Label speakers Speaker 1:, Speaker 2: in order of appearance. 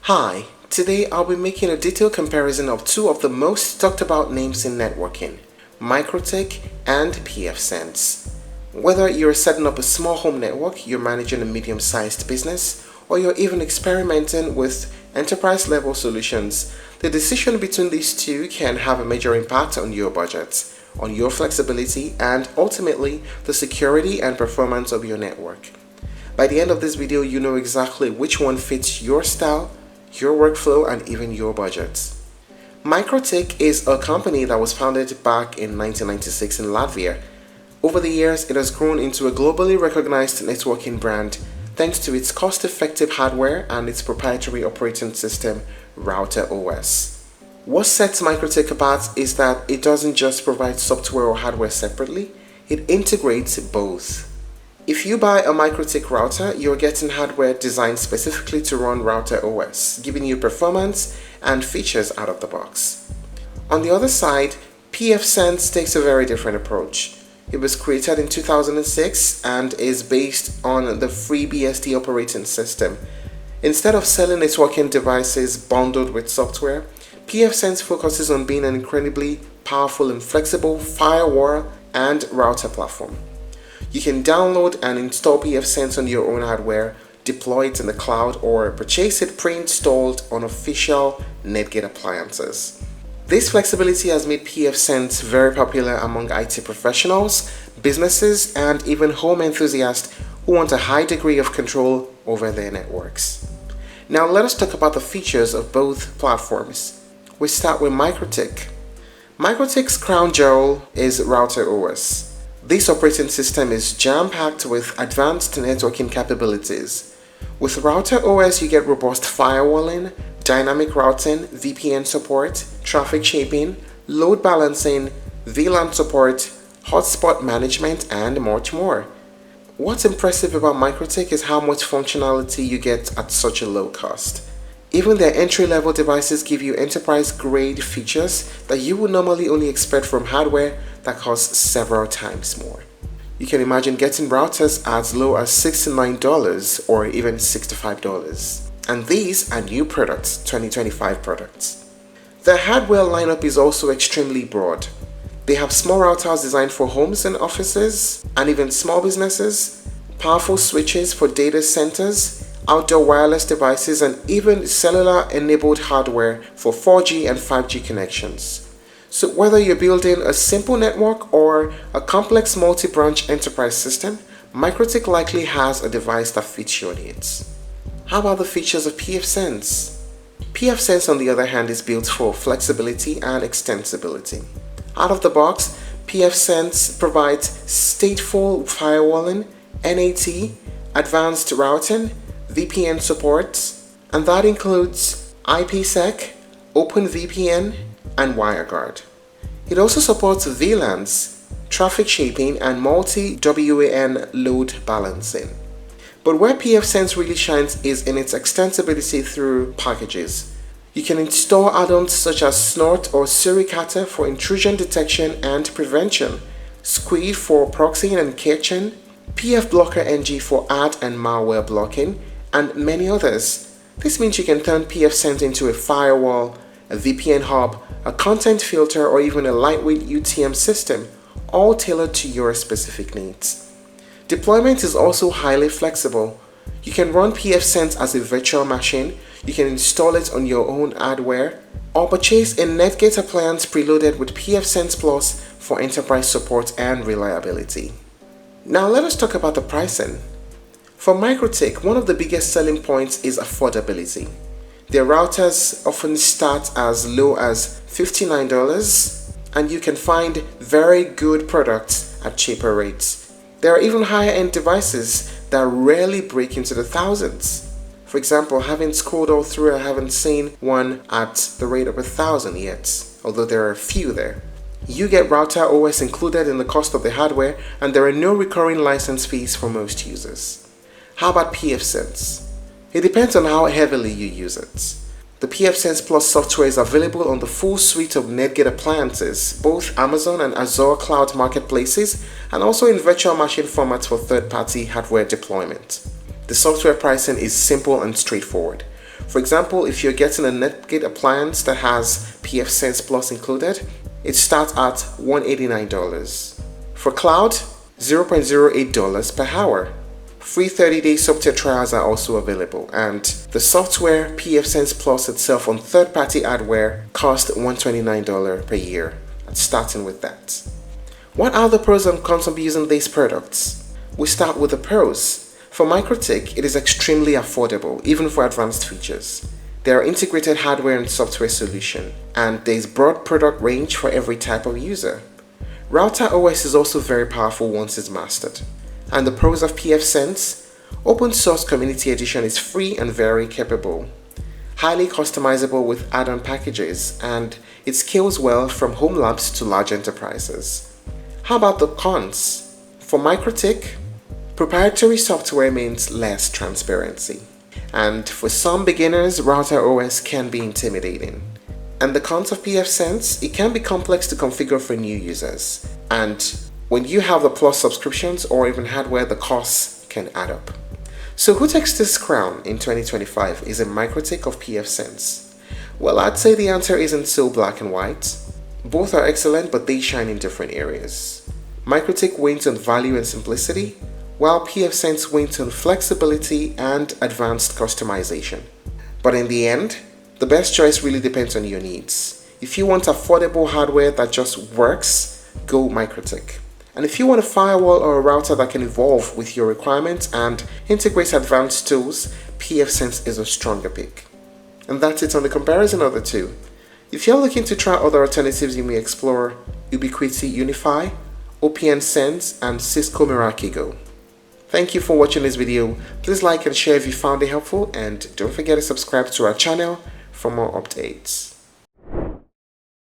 Speaker 1: Hi, today I'll be making a detailed comparison of two of the most talked about names in networking, Mikrotik and Pfsense. Whether you're setting up a small home network, you're managing a medium-sized business, or you're even experimenting with enterprise-level solutions, the decision between these two can have a major impact on your budget, on your flexibility, and ultimately the security and performance of your network. By the end of this video, you know exactly which one fits your style, your workflow, and even your budget. Mikrotik is a company that was founded back in 1996 in Latvia. Over the years, it has grown into a globally recognized networking brand thanks to its cost-effective hardware and its proprietary operating system, Router OS. What sets Mikrotik apart is that it doesn't just provide software or hardware separately, it integrates both. If you buy a Mikrotik router, you're getting hardware designed specifically to run Router OS, giving you performance and features out of the box. On the other side, Pfsense takes a very different approach. It was created in 2006 and is based on the FreeBSD operating system. Instead of selling networking devices bundled with software, Pfsense focuses on being an incredibly powerful and flexible firewall and router platform. You can download and install Pfsense on your own hardware, deploy it in the cloud, or purchase it pre-installed on official Netgate appliances. This flexibility has made Pfsense very popular among IT professionals, businesses, and even home enthusiasts who want a high degree of control over their networks. Now let us talk about the features of both platforms. We start with Mikrotik. Mikrotik's crown jewel is Router OS. This operating system is jam-packed with advanced networking capabilities. With Router OS, you get robust firewalling, dynamic routing, VPN support, traffic shaping, load balancing, VLAN support, hotspot management, and much more. What's impressive about Mikrotik is how much functionality you get at such a low cost. Even their entry-level devices give you enterprise-grade features that you would normally only expect from hardware that costs several times more. You can imagine getting routers as low as $69 or even $65. And these are new products, 2025 products. The hardware lineup is also extremely broad. They have small routers designed for homes and offices, and even small businesses, powerful switches for data centers, outdoor wireless devices, and even cellular-enabled hardware for 4G and 5G connections. So whether you're building a simple network or a complex multi-branch enterprise system, Mikrotik likely has a device that fits your needs. How about the features of Pfsense? Pfsense, on the other hand, is built for flexibility and extensibility. Out of the box, Pfsense provides stateful firewalling, NAT, advanced routing, VPN support, and that includes IPsec, OpenVPN, and WireGuard. It also supports VLANs, traffic shaping, and multi-WAN load balancing. But where Pfsense really shines is in its extensibility through packages. You can install add-ons such as Snort or Suricata for intrusion detection and prevention, Squid for proxying and caching, PFBlocker NG for ad and malware blocking, and many others. This means you can turn Pfsense into a firewall, a VPN hub, a content filter, or even a lightweight UTM system, all tailored to your specific needs. Deployment is also highly flexible. You can run Pfsense as a virtual machine, you can install it on your own hardware, or purchase a Netgate appliance preloaded with Pfsense Plus for enterprise support and reliability. Now let us talk about the pricing. For Mikrotik, one of the biggest selling points is affordability. Their routers often start as low as $59, and you can find very good products at cheaper rates. There are even higher-end devices that rarely break into the thousands. For example, having scrolled all through, I haven't seen one at the rate of $1,000 yet, although there are a few there. You get Router OS included in the cost of the hardware, and there are no recurring license fees for most users. How about Pfsense? It depends on how heavily you use it. The Pfsense Plus software is available on the full suite of Netgate appliances, both Amazon and Azure cloud marketplaces, and also in virtual machine formats for third-party hardware deployment. The software pricing is simple and straightforward. For example, if you're getting a Netgate appliance that has Pfsense Plus included, it starts at $189. For cloud, $0.08 per hour. Free 30-day software trials are also available, and the software Pfsense Plus itself on third-party hardware costs $129 per year, starting with that. What are the pros and cons of using these products? We start with the pros. For Mikrotik, it is extremely affordable, even for advanced features. There are integrated hardware and software solution, and there is broad product range for every type of user. Router OS is also very powerful once it's mastered. And the pros of Pfsense: open source community edition is free and very capable. Highly customizable with add-on packages, and it scales well from home labs to large enterprises. How about the cons? For Mikrotik, proprietary software means less transparency. And for some beginners, Router OS can be intimidating. And the cons of Pfsense: it can be complex to configure for new users. And when you have the Plus subscriptions or even hardware, the costs can add up. So who takes this crown in 2025? Is it Mikrotik or Pfsense? Well, I'd say the answer isn't so black and white. Both are excellent, but they shine in different areas. Mikrotik wins on value and simplicity, while Pfsense wins on flexibility and advanced customization. But in the end, the best choice really depends on your needs. If you want affordable hardware that just works, go Mikrotik. And if you want a firewall or a router that can evolve with your requirements and integrate advanced tools, Pfsense is a stronger pick. And that's it on the comparison of the two. If you're looking to try other alternatives, you may explore Ubiquiti Unify, OPN Sense, and Cisco Meraki Go. Thank you for watching this video. Please like and share if you found it helpful, and don't forget to subscribe to our channel for more updates.